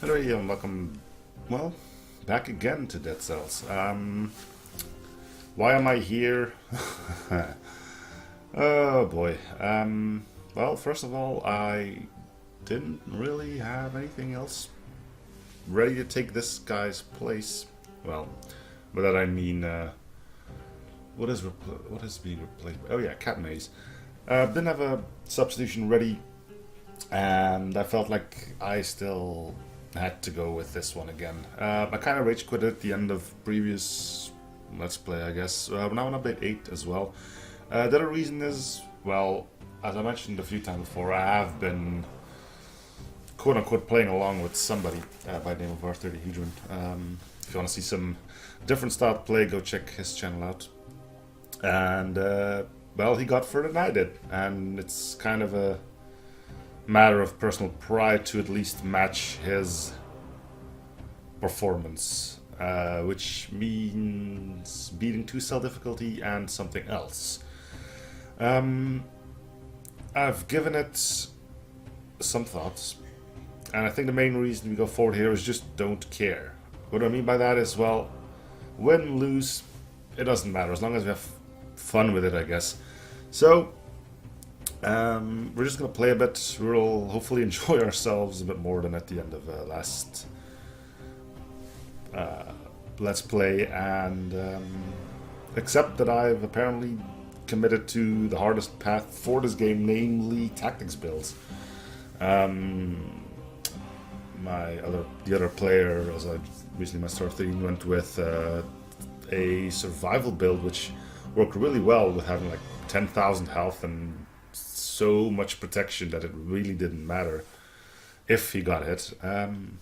Anyway, welcome, well, back again to Dead Cells. Why am I here? Oh boy. Well, first of all, I didn't really have anything else ready to take this guy's place. Well, by that I mean, what is being replaced? Oh yeah, cat maze. Didn't have a substitution ready, and I felt like I still had to go with this one again. I kind of rage quit at the end of previous Let's Play, I guess. We're now on update 8 as well. The other reason is, well, as I mentioned a few times before, I have been quote-unquote playing along with somebody by the name of Arthur the Hedron. If you want to see some different style of play, go check his channel out. And, well, he got further than I did, and it's kind of a matter of personal pride to at least match his performance, which means beating 2 cell difficulty and something else. I've given it some thoughts, and I think the main reason we go forward here is just don't care. What I mean by that is, well, win, lose, it doesn't matter as long as we have fun with it, I guess. So we're just gonna play a bit. We'll hopefully enjoy ourselves a bit more than at the end of last Let's Play, and accept that I've apparently committed to the hardest path for this game, namely tactics builds. The other player, as I recently mastered 13, went with a survival build, which worked really well with having like 10,000 health and so much protection that it really didn't matter if he got hit. I'm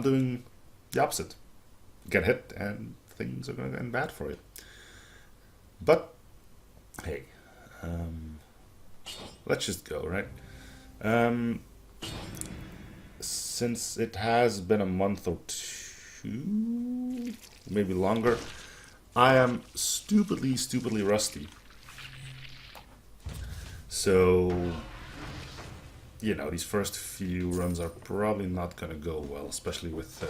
doing the opposite. Get hit and things are going to end bad for you. But hey, let's just go, right? Since it has been a month or two, maybe longer, I am stupidly rusty. So, you know, these first few runs are probably not going to go well, especially with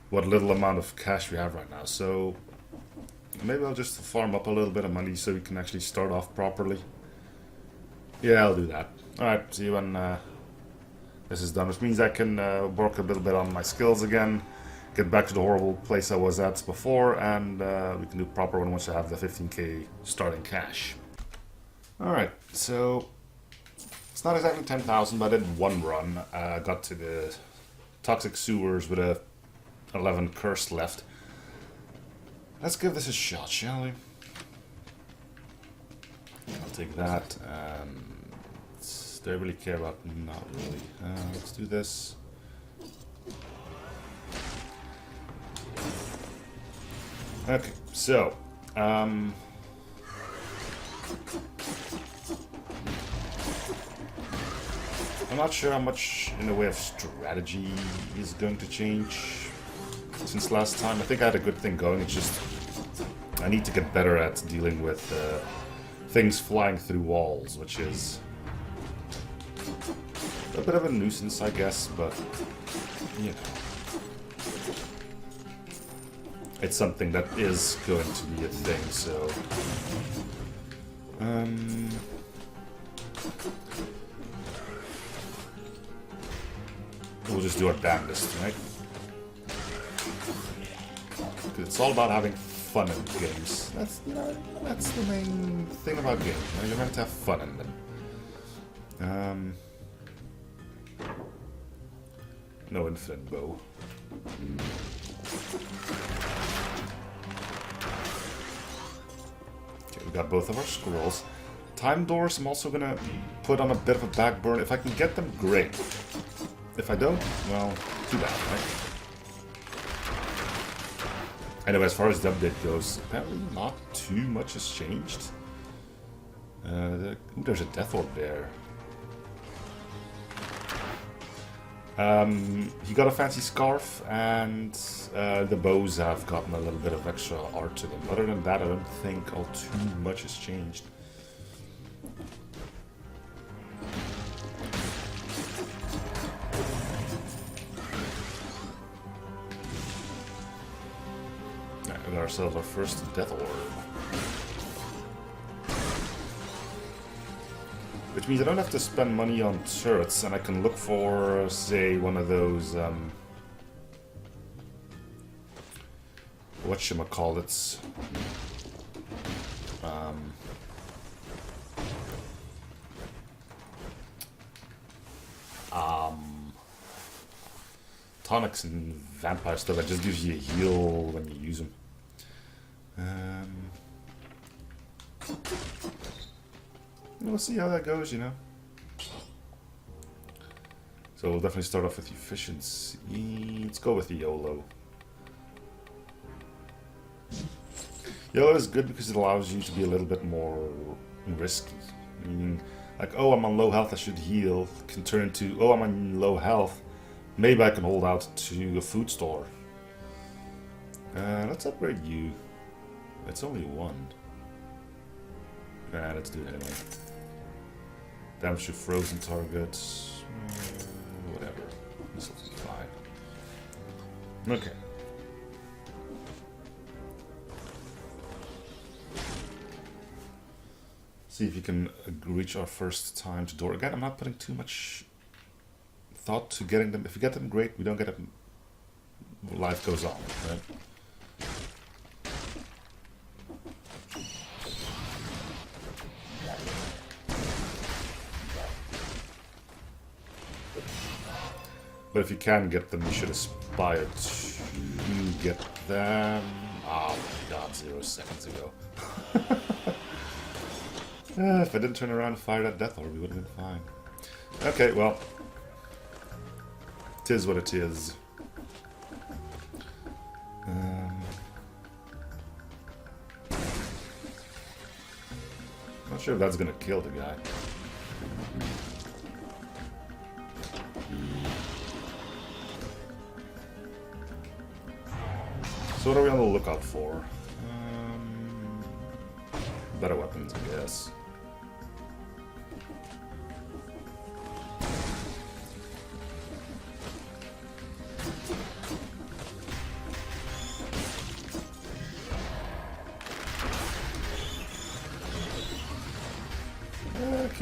what little amount of cash we have right now. So maybe I'll just farm up a little bit of money so we can actually start off properly. Yeah, I'll do that. Alright, see you when this is done, which means I can work a little bit on my skills again, get back to the horrible place I was at before, and we can do proper one once I have the 15k starting cash. Alright, so it's not exactly 10,000, but I did one run. Got to the toxic sewers with a 11 curse left. Let's give this a shot, shall we? I'll take that. Do I really care about? Not really. Let's do this. Okay, so I'm not sure how much in the way of strategy is going to change since last time. I think I had a good thing going. It's just I need to get better at dealing with things flying through walls, which is a bit of a nuisance, I guess, but you know, it's something that is going to be a thing, so we'll just do our damnedest, right? Because it's all about having fun in games. That's, you know, that's the main thing about games. You know, you're meant to have fun in them. No infinite bow. Okay, we got both of our scrolls. Time doors, I'm also gonna put on a bit of a back burner. If I can get them, great. If I don't, well, too bad, right? Anyway, as far as the update goes, apparently not too much has changed. Ooh, there's a death orb there. He got a fancy scarf, and the bows have gotten a little bit of extra art to them. Other than that, I don't think all too much has changed. ourselves our first Death Orb. Which means I don't have to spend money on turrets, and I can look for, say, one of those, whatchamacallits. Tonics and vampire stuff that just gives you a heal when you use them. We'll see how that goes, you know. So we'll definitely start off with efficiency. Let's go with the YOLO. YOLO is good because it allows you to be a little bit more risky. Meaning, like, oh, I'm on low health, I should heal. Can turn into, oh, I'm on low health. Maybe I can hold out to a food store. Let's upgrade you. It's only one. Let's do it anyway. Damage to frozen targets. Whatever. This will be fine. Okay. See if you can reach our first time to door. Again, I'm not putting too much thought to getting them. If we get them, great. We don't get them, life goes on, right? But if you can get them, you should aspire to get them. Oh my god, 0 seconds ago. If I didn't turn around and fire that Death Orb, we would have been fine. Okay, well. It is what it is. Not sure if that's gonna kill the guy. So what are we on the lookout for? Better weapons, I guess.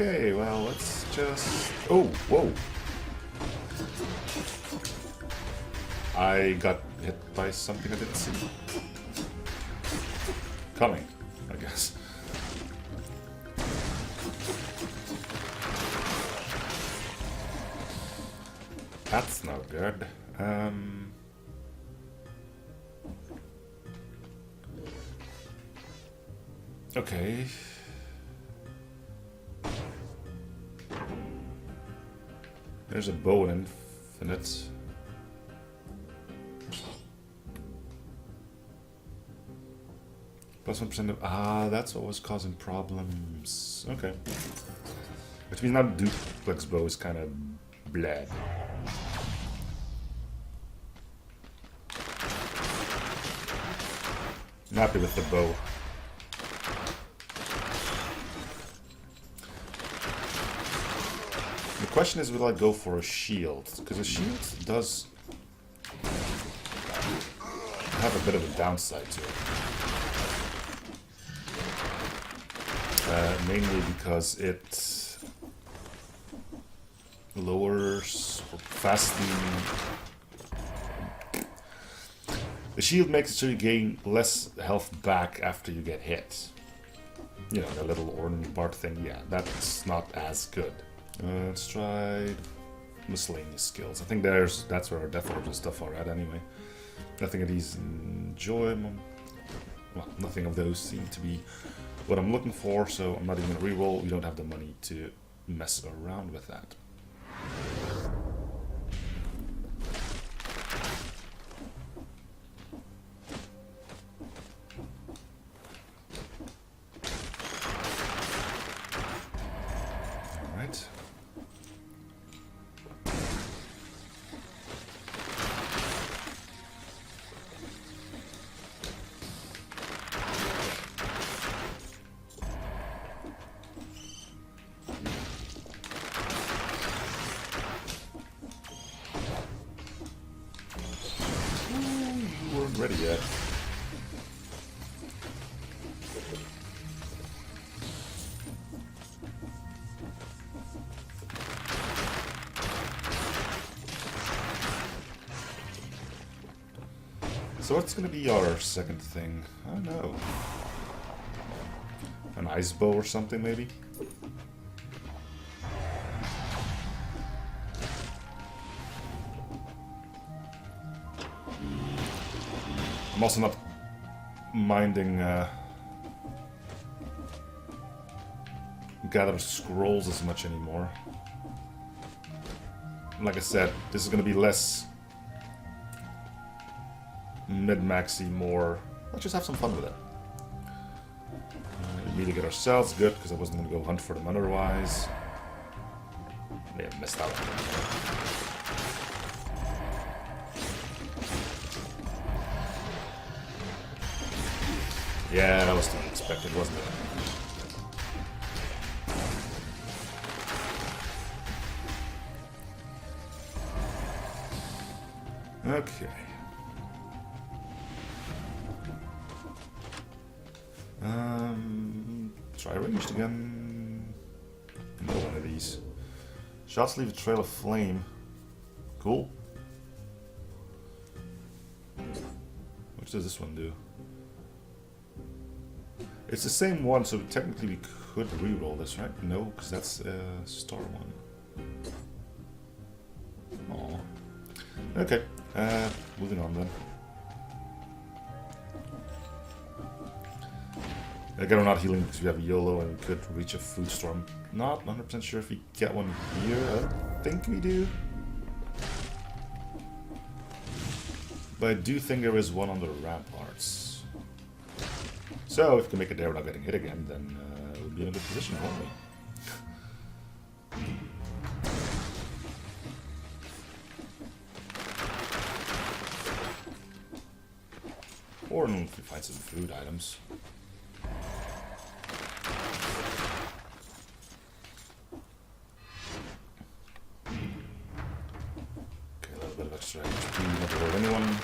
Okay, well, let's just... Oh, whoa! I got hit by something I didn't see. Coming, I guess. That's not good. Okay. There's a bow and infinite. Plus 1% of... Ah, that's what was causing problems. Okay. Which means now duplex bow is kind of bleh. I'm happy with the bow. The question is, will I go for a shield? Because a shield does have a bit of a downside to it. Mainly because it lowers or fastening. The shield makes it so you gain less health back after you get hit. You know, the little orange bar thing, yeah, that's not as good. Let's try miscellaneous skills. I think that's where our Death Orbs and stuff are at anyway. Nothing of these enjoy. Well, nothing of those seem to be what I'm looking for, so I'm not even going to reroll. We don't have the money to mess around with that. Alright. Ready yet. So what's gonna be our second thing? I don't know. An ice bow or something, maybe? I'm also not minding gather scrolls as much anymore. Like I said, this is gonna be less mid-maxy, more. Let's just have some fun with it. Immediately get ourselves good, because I wasn't gonna go hunt for them otherwise. May have missed out. Yeah, that was to be expected, wasn't it? Okay. Try ranged again. No one of these. Shots leave a trail of flame. Cool. What does this one do? It's the same one, so technically we could reroll this, right? No, because that's a star one. Aww. Okay, moving on then. Again, we're not healing because we have YOLO and we could reach a food store. I'm not 100% sure if we get one here. I think we do. But I do think there is one on the ramparts. So if we can make it there without getting hit again, then we'll be in a good position, won't we? Or if we find some food items. Okay, a little bit of extra HP, never hurt anyone.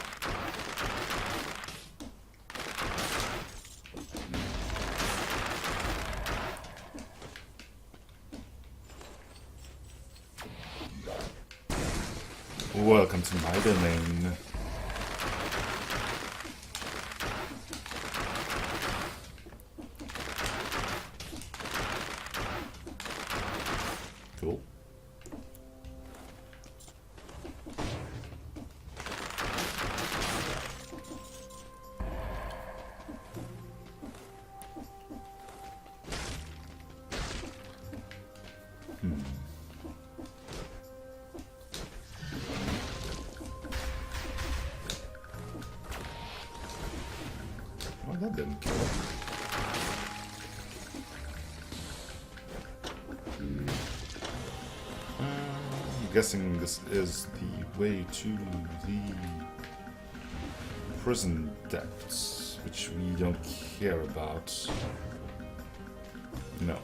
Welcome to my domain. Cool. Well, that didn't kill it. I'm guessing this is the way to the prison depths, which we don't care about. No.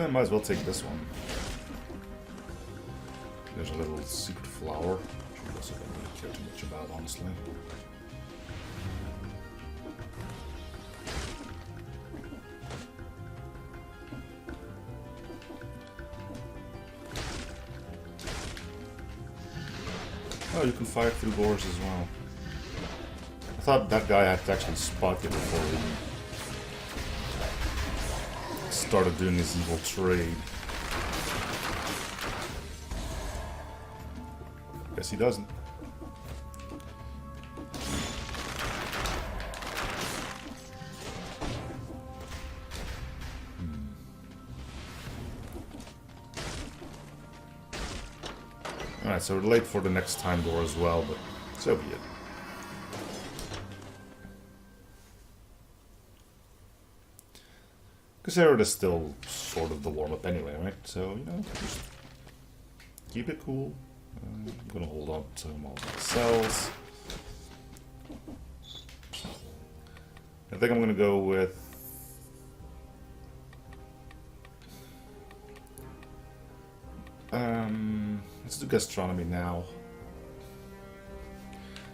Might as well take this one. There's a little secret flower, which we also don't really care too much about, honestly. Oh, you can fire through doors as well. I thought that guy had to actually spot you before he started doing his evil trade. Guess he doesn't. Alright, so we're late for the next time door as well, but so be it. Consider this still sort of the warm-up anyway, right? So, you know, just keep it cool. I'm gonna hold on to all my cells. I think I'm gonna go with... let's do gastronomy now.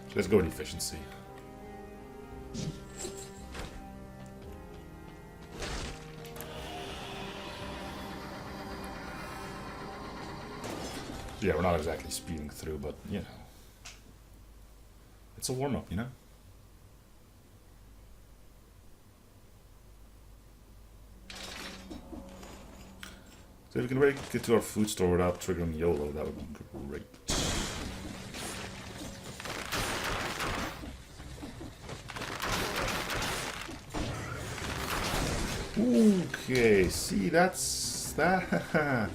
So let's go with efficiency. Yeah, we're not exactly speeding through, but, you know. It's a warm-up, you know? So if we can really get to our food store without triggering YOLO, that would be great. Okay, see, that's that.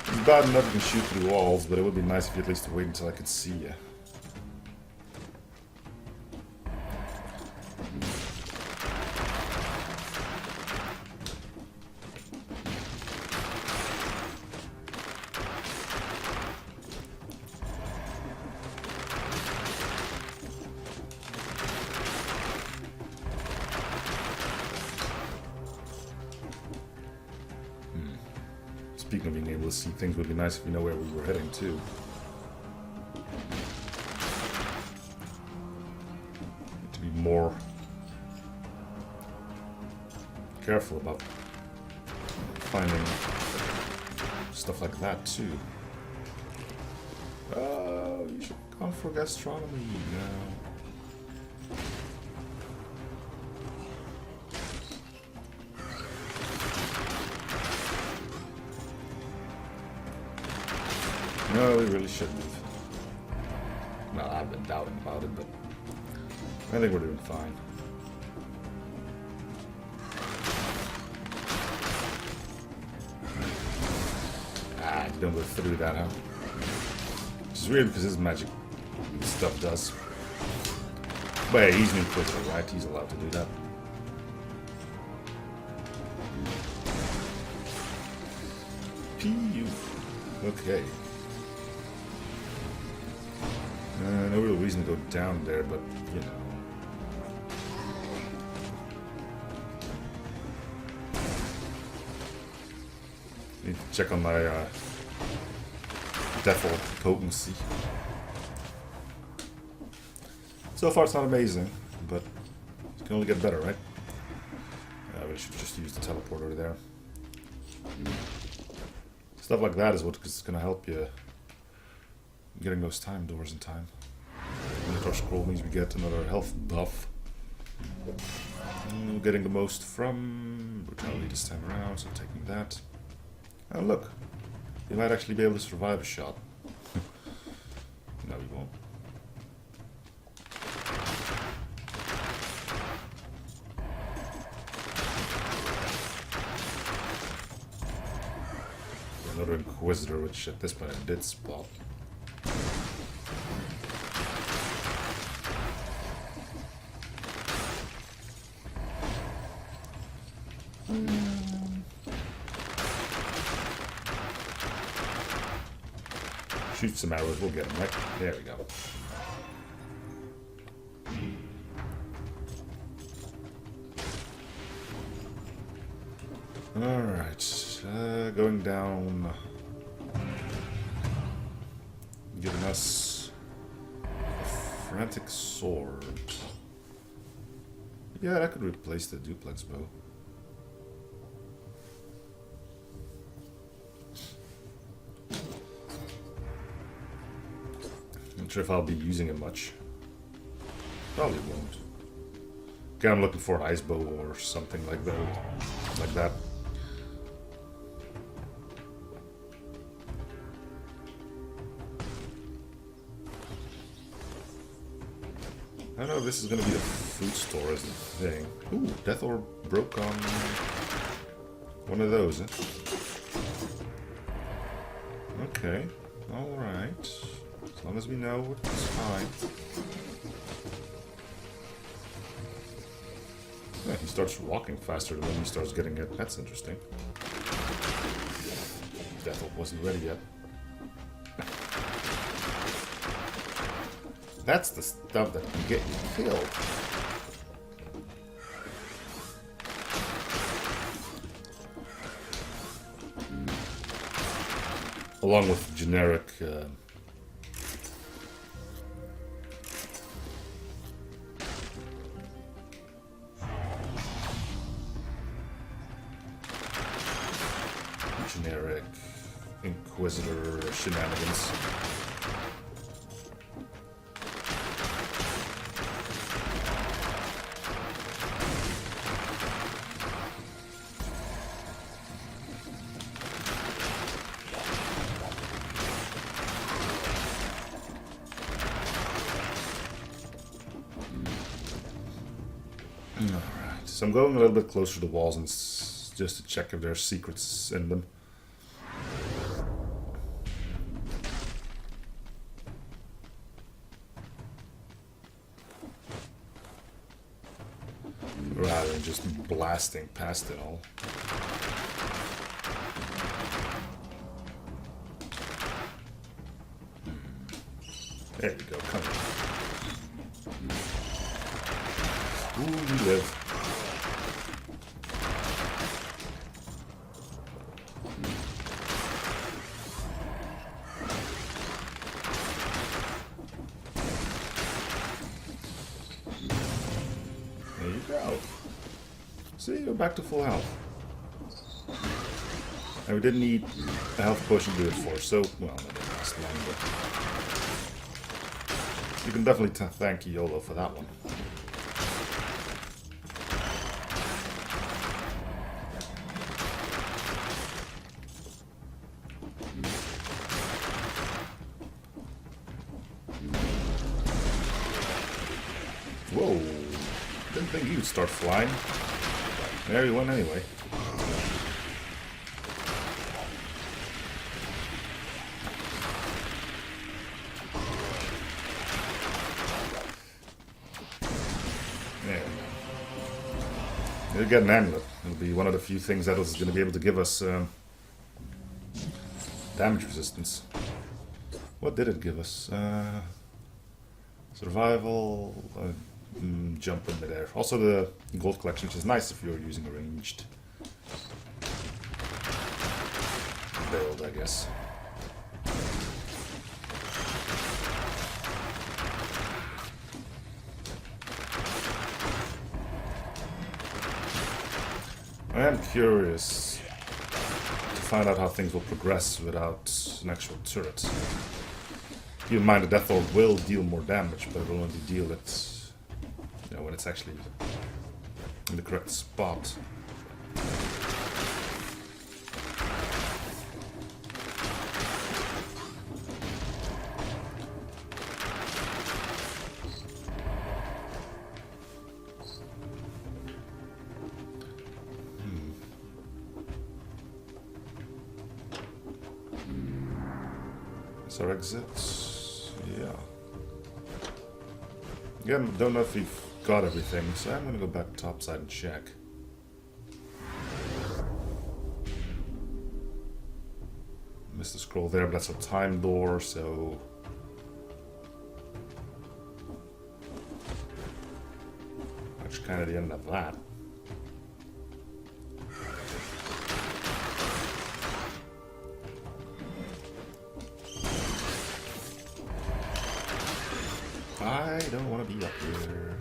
It's bad enough you can shoot through walls, but it would be nice if you at least wait until I could see you. Speaking of being able to see things, would be nice if we know where we were heading to. Need to be more careful about finding stuff like that too. Oh, you should have gone for gastronomy now. No, we really shouldn't have. No, I've been doubting about it, but I think we're doing fine. Ah, you don't go through that, huh? Which is weird because his magic stuff does. But yeah, he's an Inquisitor, right? He's allowed to do that. P.U. Okay. No real reason to go down there, but, you know. Need to check on my Devil potency. So far it's not amazing, but it can only get better, right? I really should just use the teleporter there. Stuff like that is what's going to help you getting those time doors in time. And our scroll means we get another health buff. And we're getting the most from brutality this time around, so taking that. Oh look, you might actually be able to survive a shot. No, you won't. Another Inquisitor, which at this point I did spot. Shoot some arrows, we'll get them, right? There we go. Alright, going down. Giving us a frantic sword. Yeah, that could replace the duplex bow. Not sure if I'll be using it much. Probably won't. Okay, I'm looking for an ice bow or something like that. I don't know if this is going to be the food store as the thing. Ooh, Death Orb broke on one of those, huh? Okay, alright. As long as we know, it's fine. Yeah, he starts walking faster than he starts getting it. That's interesting. Death Orb wasn't ready yet. That's the stuff that can get you killed. Along with generic generic Inquisitor shenanigans. Alright, so I'm going a little bit closer to the walls and just to check if there's secrets in them. Rather than just blasting past it all. There we go, come on. Ooh, we live. There you go. See, we're back to full health. And we didn't need a health potion to do it for, so, well, that didn't last long, but you can definitely thank YOLO for that one. Whoa, didn't think you'd start flying. There you went anyway. There we go. We'll get an amulet. It'll be one of the few things that is going to be able to give us damage resistance. What did it give us? Survival, jump in midair. Also the gold collection, which is nice if you're using a ranged build, I guess. I am curious to find out how things will progress without an actual turret. Keep in mind the Death Orb will deal more damage, but it will only deal it, you know, when it's actually in the correct spot. Is our exit? Yeah. Again, don't know if we've got everything, so I'm gonna go back topside and check. Missed the scroll there, but that's a time door, so that's kind of the end of that. I don't want to be up here.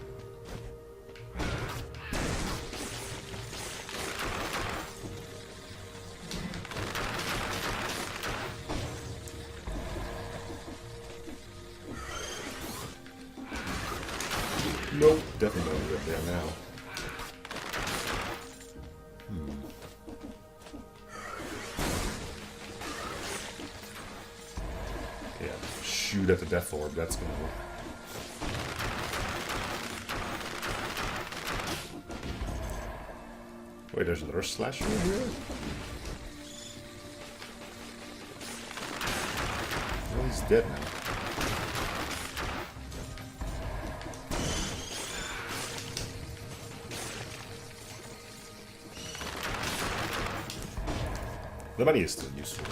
Nope, definitely don't be up there now. Yeah, shoot at the Death Orb, that's gonna work. Wait, there's another slasher in here? Well, he's dead now. The money is still useful.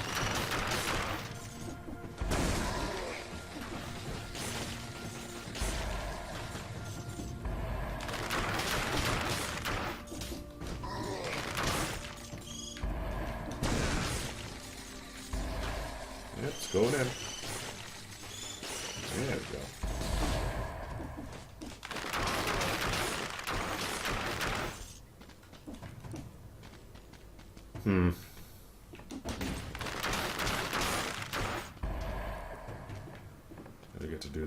Yep, it's going in. There we go.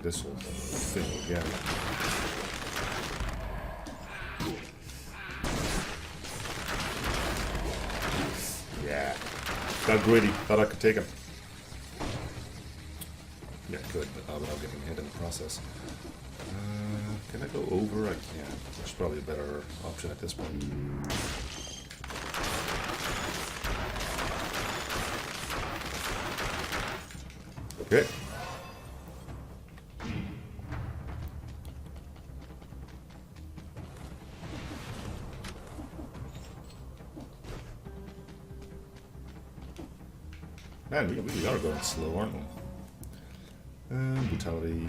through this whole thing again. Yeah. Got greedy. Thought I could take him. Yeah, good, but without getting hit in the process. Can I go over? I can. There's probably a better option at this point. Okay. Man, we really are going slow, aren't we? Brutality.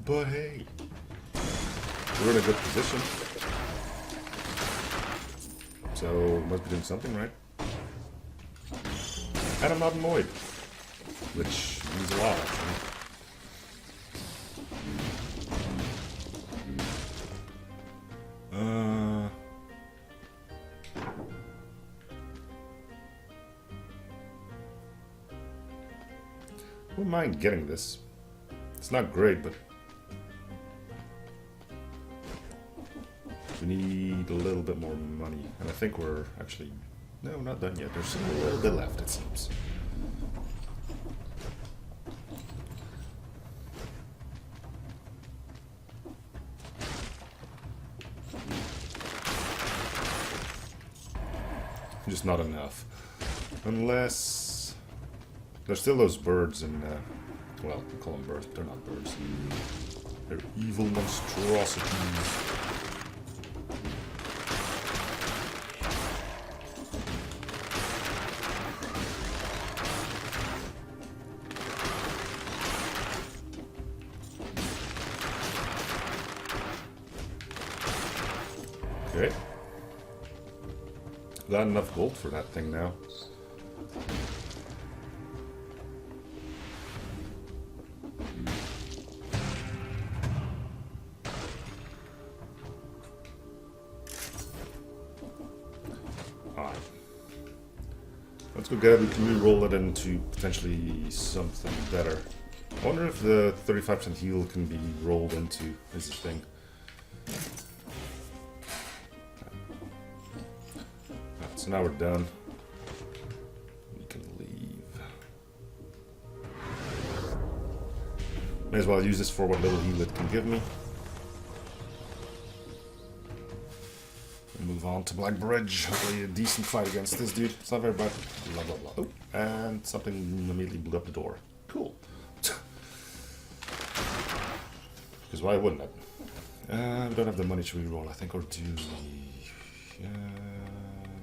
But hey, we're in a good position. So, must be doing something right. And I'm not annoyed. Which means a lot, actually. Wouldn't mind getting this. It's not great, but we need a little bit more money. And I think we're actually... No, not done yet. There's still a little bit left, it seems. Just not enough. Unless... There's still those birds in... well, we call them birds, but they're not birds. They're evil monstrosities. Okay. Got enough gold for that thing now. Alright. Let's go get it. We can re-roll it into potentially something better. I wonder if the 35% heal can be rolled into is the thing. So now we're done. We can leave. May as well use this for what little heal it can give me. And move on to Black Bridge. Hopefully a decent fight against this dude. It's not very bad. Blah blah blah. Oh, and something immediately blew up the door. Cool. Because why wouldn't it? We don't have the money to reroll, I think, or do we?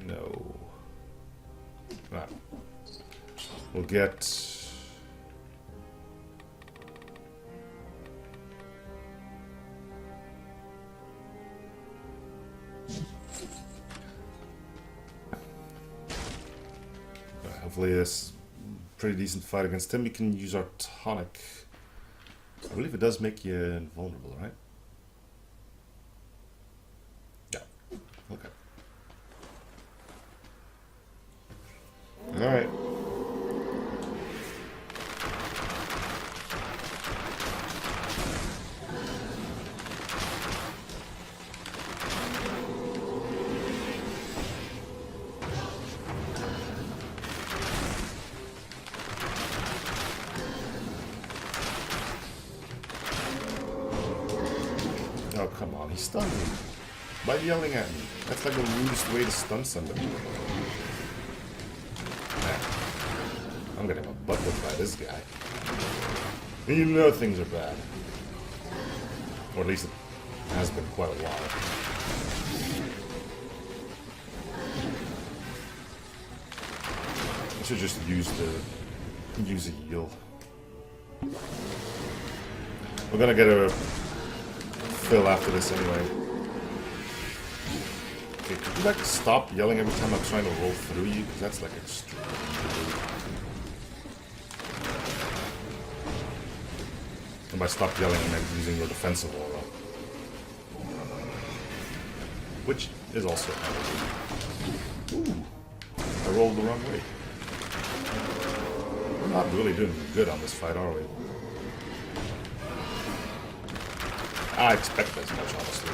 No. Right. We'll get... hopefully this pretty decent fight against him. We can use our tonic. I believe it does make you invulnerable, right? Yeah. Okay. Alright. Oh, come on, he stunned me by yelling at me. That's like the rudest way to stun somebody. I'm getting my butt whipped by this guy. And you know things are bad. Or at least it has been quite a while. I should just use a heal. We're gonna get a fill after this anyway. Okay, could you like stop yelling every time I'm trying to roll through you? Because that's like extreme. by stop yelling and then using your defensive aura. Which is also ooh, I rolled the wrong way. We're not really doing good on this fight, are we? I expect as much, honestly.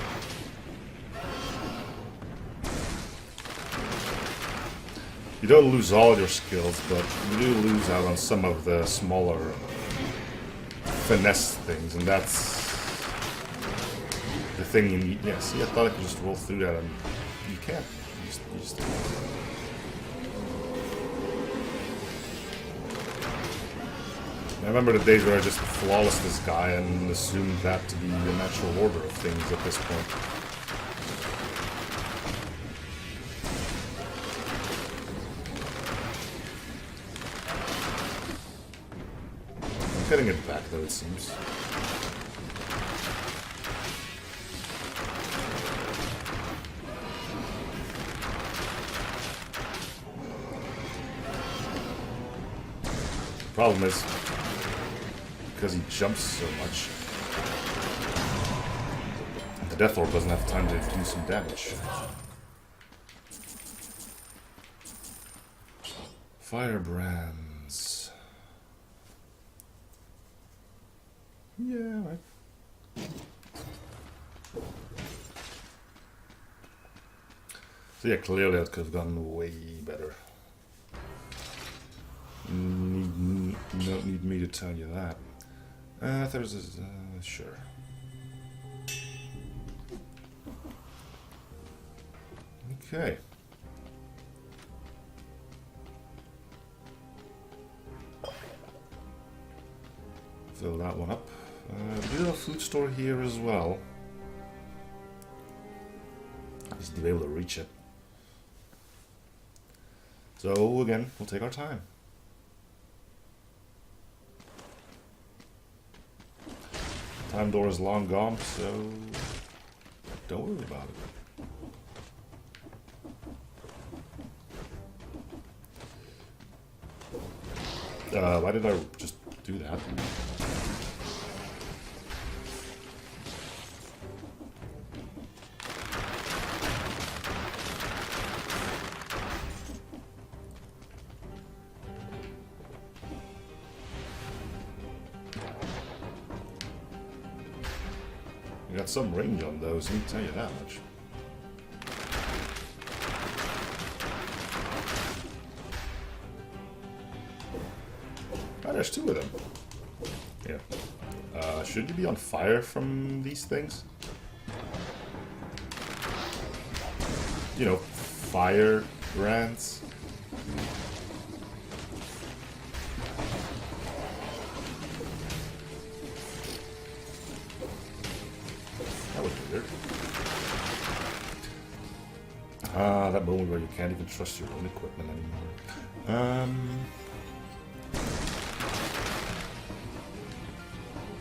You don't lose all your skills, but you do lose out on some of the smaller finesse things, and that's the thing you need. Yeah, see, I thought I could just roll through that, and you can't. You just I remember the days where I just flawless this guy and assumed that to be the natural order of things at this point. I'm getting it back though, it seems. Problem is, because he jumps so much, the Death Orb doesn't have time to do some damage. Firebrands. Yeah, right. So yeah, clearly that could have gone way better. Don't need me to tell you that. There's a... sure. Okay. Fill that one up. Do a food store here as well. Just to be able to reach it. So again, we'll take our time. Time door is long gone, so don't worry about it. Why did I just do that? You got some range on those, let me tell you that much. Oh, there's two of them. Yeah. Should you be on fire from these things? You know, fire brands. That moment where you can't even trust your own equipment anymore.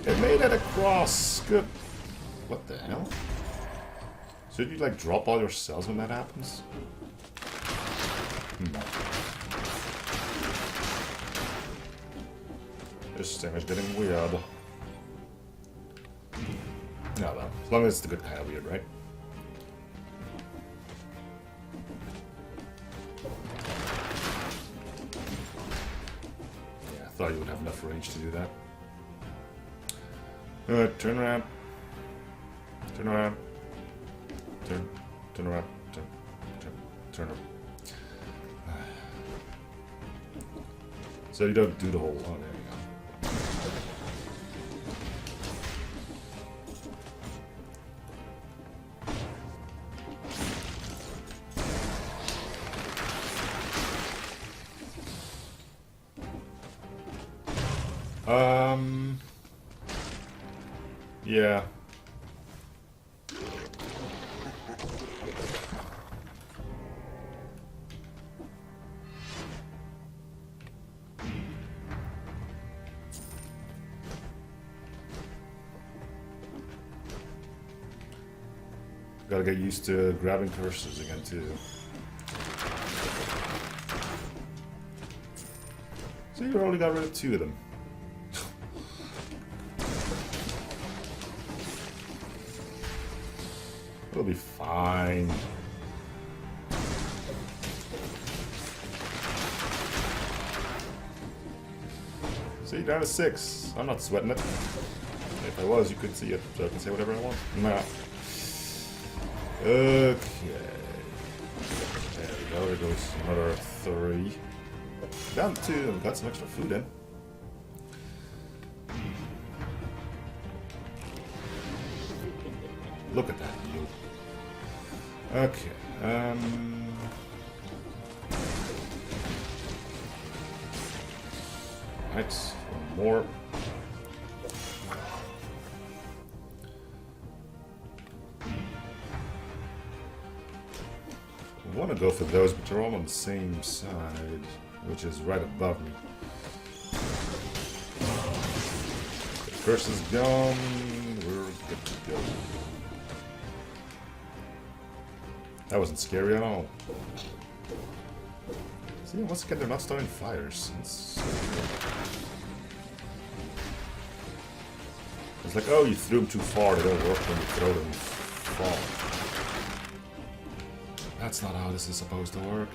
It made it across. Good. What the hell? Should you like drop all your cells when that happens? No. This thing is getting weird. Oh well, as long as it's the good kind of weird, right? Thought you would have enough range to do that. Turn around. Turn around. Turn around. Turn around. So you don't do the whole... Oh, there you go. Yeah. Gotta get used to grabbing cursors again, too. So you already got rid of two of them. It'll be fine. See, down to 6. I'm not sweating it. If I was, you could see it, so I can say whatever I want. Nah. Okay. There we go. There goes another 3. Down to 2. I've got some extra food in. Look at that view. Okay. Right. One more. I want to go for those, but they're all on the same side, which is right above me. The curse is gone. We're good to go. That wasn't scary at all. See, once again, they're not starting fires. It's like, oh, you threw them too far. They don't work when you throw them far. That's not how this is supposed to work.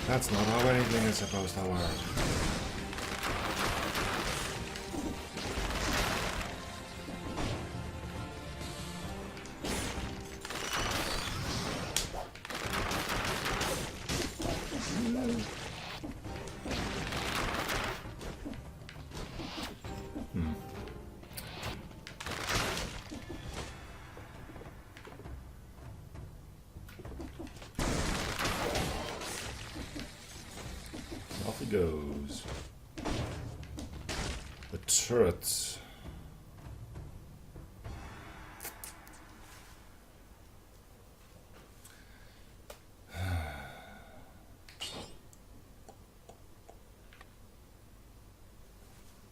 That's not how anything is supposed to work. Off he goes. The turrets.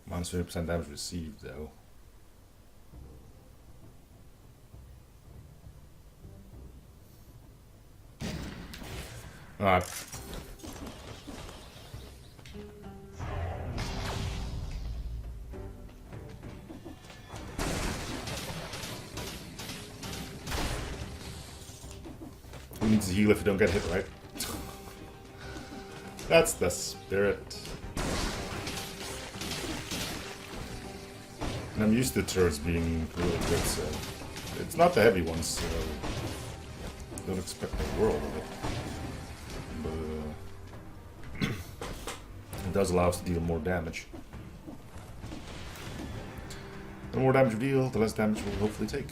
Minus 30% damage received, though. Alright. Who needs to heal if you don't get hit, right? That's the spirit. And I'm used to turrets being really good, so it's not the heavy ones, so don't expect the world of it. But it does allow us to deal more damage. The more damage we deal, the less damage we'll hopefully take.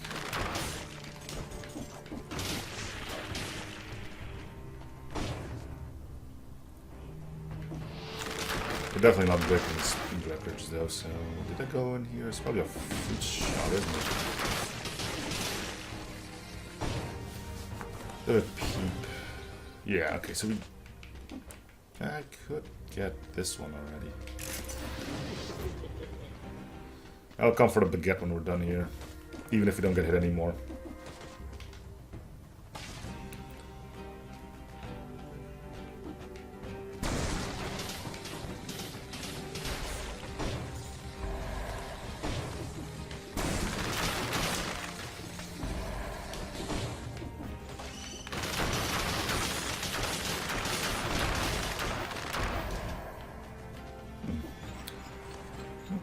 We're definitely not breaking the speed records though, so did I go in here? It's probably a foot shot, isn't it? The peep. Yeah, okay, so I could get this one already. I'll come for the baguette when we're done here, even if we don't get hit anymore.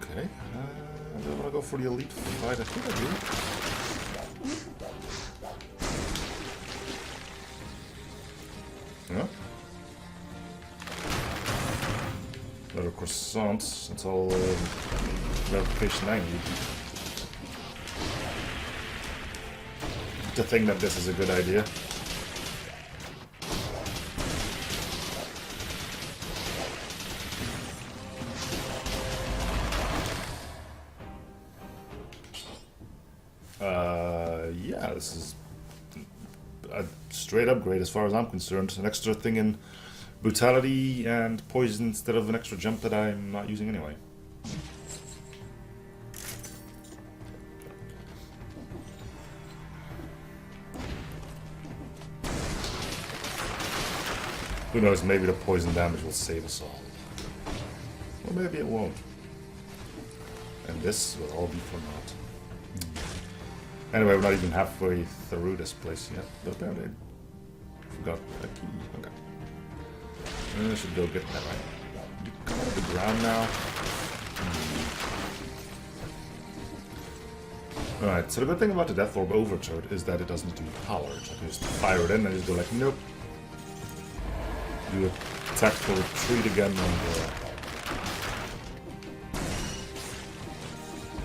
Okay, I don't want to go for the elite fight. I think I do. Yeah. Another croissants. That's all verification I need. To think that this is a good idea. Yeah, this is a straight upgrade as far as I'm concerned. An extra thing in brutality and poison instead of an extra jump that I'm not using anyway. Who knows, maybe the poison damage will save us all. Or maybe it won't. And this will all be for naught. Anyway, we're not even halfway through this place yet. But apparently I forgot a key. Okay. I should go get that right. You come out of the ground now. Alright, so the good thing about the Death Orb Overture is that it doesn't do power. I can just fire it in and just go like, nope. Do a tactical retreat again and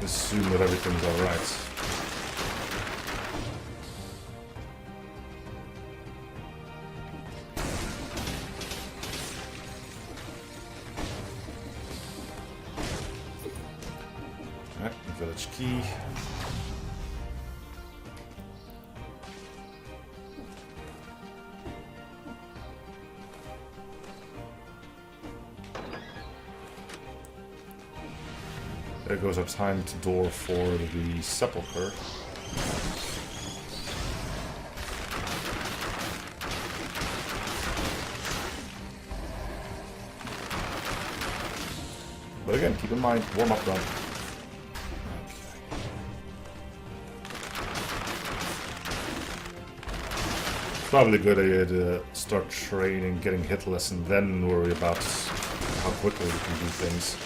assume that everything's alright. Alright, village key. There goes our timed door for the sepulcher. But again, keep in mind, warm up done. It's probably a good idea to start training, getting hitless, and then worry about how quickly we can do things.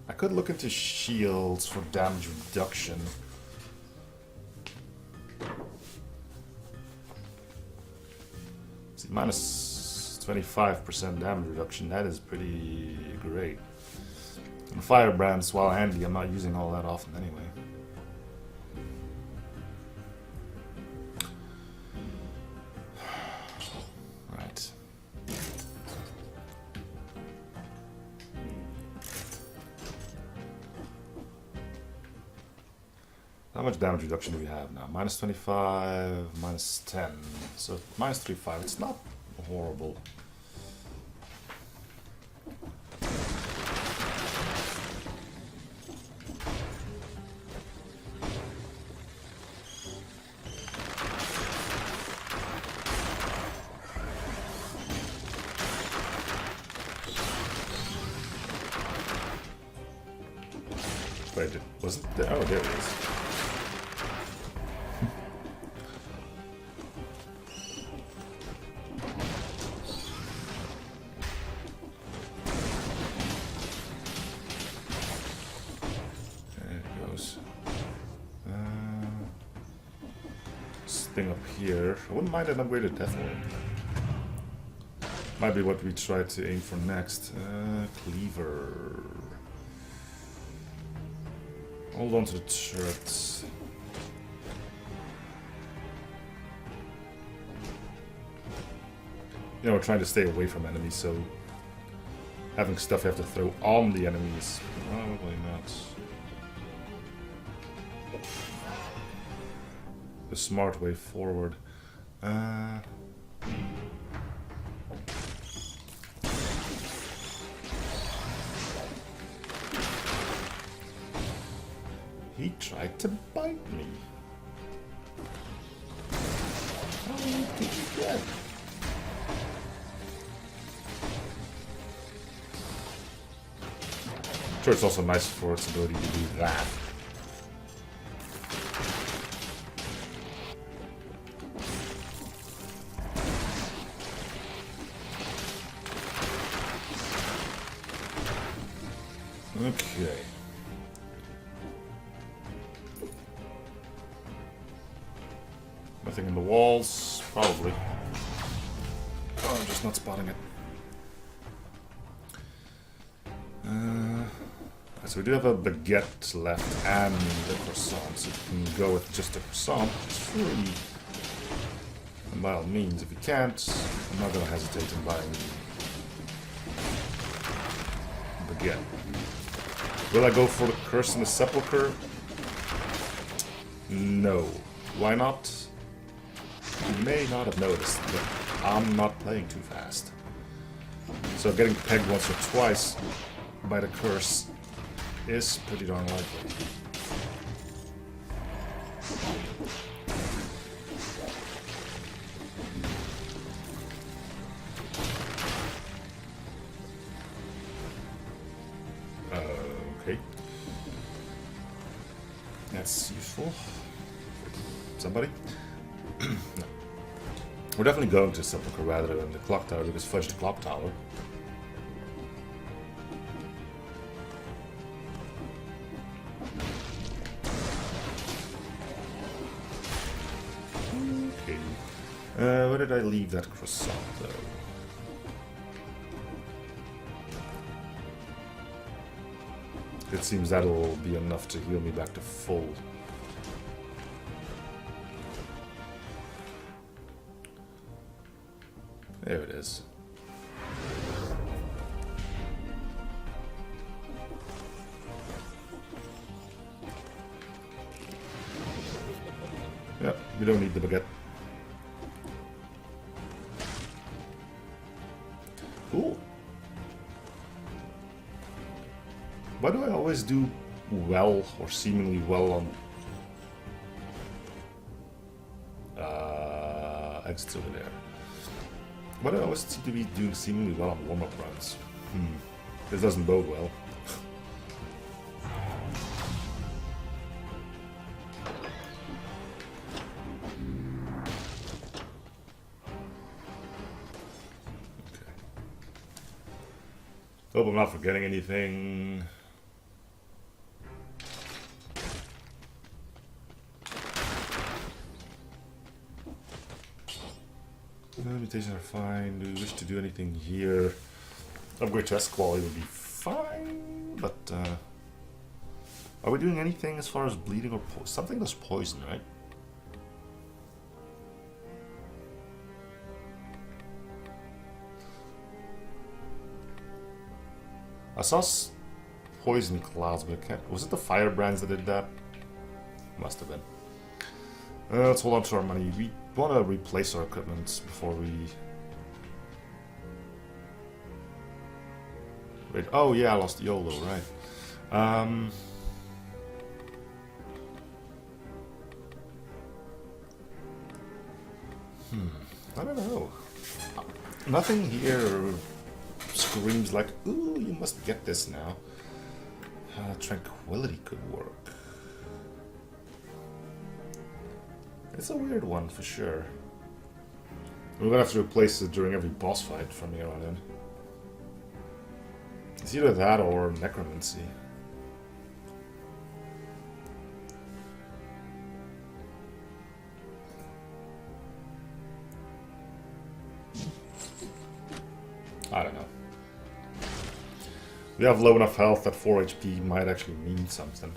I could look into shields for damage reduction. See, minus 25% damage reduction, that is pretty great. And firebrands, while handy, I'm not using all that often anyway. Right. How much damage reduction do we have now? Minus 25, minus 10. So minus 35. It's not horrible. Wait, was it there? Oh, there it is. Thing up here. I wouldn't mind an upgraded Death Orb. Might be what we try to aim for next. Cleaver. Hold on to the turrets. You know, we're trying to stay away from enemies, so having stuff you have to throw on the enemies, probably not the smart way forward. He tried to bite me. How did you get? Sure, it's also nice for its ability to do that. Okay. Nothing in the walls, probably. Oh, I'm just not spotting it. So we do have a baguette left and a croissant, so you can go with just a croissant, which is free. And by all means, if you can't, I'm not going to hesitate in buying a baguette. Will I go for the Curse and the Sepulcher? No. Why not? You may not have noticed, but I'm not playing too fast. So getting pegged once or twice by the Curse is pretty darn likely. That's useful. Somebody? No. We're definitely going to Sepulchre rather than the clock tower, because fudge the clock tower. Okay. Where did I leave that croissant, though? It seems that'll be enough to heal me back to full. There it is. Yep, we don't need the baguette. Cool. Why do I always do well, or seemingly well, on exits over there? Why do I always seem to be doing seemingly well on warm-up runs? This doesn't bode well. Okay. Hope I'm not forgetting anything. Limitations are fine. Do we wish to do anything here? Upgrade chest quality would be fine, but are we doing anything as far as bleeding or something that's poison, right? I saw poison clouds, but I can't. Was it the firebrands that did that? Must have been. Let's hold on to our money. We want to replace our equipment before we... Wait, oh yeah, I lost YOLO, right. I don't know. Nothing here screams like, ooh, you must get this now. Tranquility could work. It's a weird one, for sure. We're gonna have to replace it during every boss fight from here on in. It's either that or necromancy. I don't know. We have low enough health that 4 HP might actually mean something.